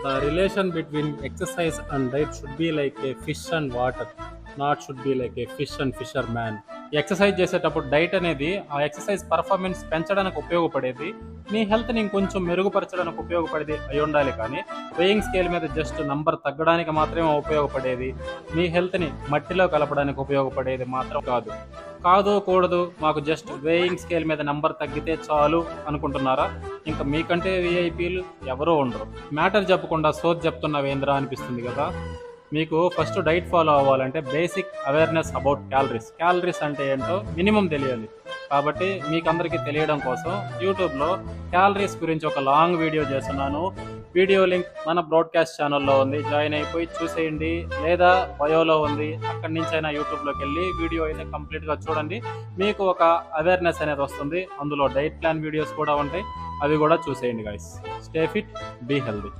The relation between exercise and diet should be like a fish and water, not should be like a fish and fisherman. Exercise చేసేటప్పుడు diet అనేది ఆ exercise performance పెంచడానికి ఉపయోగపడేది, మీ హెల్త్ని ఇంకొంచెం మెరుగుపరచడానికి ఉపయోగపడేది అయి ఉండాలి. కానీ వెయింగ్ స్కేల్ మీద జస్ట్ నంబర్ తగ్గడానికి మాత్రమే ఉపయోగపడేది, మీ హెల్త్ని మట్టిలో కలపడానికి ఉపయోగపడేది మాత్రం కాదు. కాదు కూడదు, మాకు జస్ట్ వేయింగ్ స్కేల్ మీద నంబర్ తగ్గితే చాలు అనుకుంటున్నారా? ఇంకా మీకంటే విఐపీలు ఎవరూ ఉండరు. మ్యాటర్ చెప్పకుండా సోది చెప్తున్నవేంద్రా అనిపిస్తుంది కదా. మీకు ఫస్ట్ డైట్ ఫాలో అవ్వాలంటే బేసిక్ అవేర్నెస్ అబౌట్ క్యాలరీస్ అంటే ఏంటో మినిమం తెలియాలి. కాబట్టి మీకందరికీ తెలియడం కోసం యూట్యూబ్లో క్యాలరీస్ గురించి ఒక లాంగ్ వీడియో చేస్తున్నాను. వీడియో లింక్ మన బ్రాడ్కాస్ట్ ఛానల్లో ఉంది, జాయిన్ అయిపోయి చూసేయండి. లేదా బయోలో ఉంది, అక్కడి నుంచి అయినా యూట్యూబ్లోకి వెళ్ళి వీడియో అయితే కంప్లీట్గా చూడండి. మీకు ఒక అవేర్నెస్ అనేది వస్తుంది. అందులో డైట్ ప్లాన్ వీడియోస్ కూడా ఉంటాయి, అవి కూడా చూసేయండి guys. Stay fit, be healthy.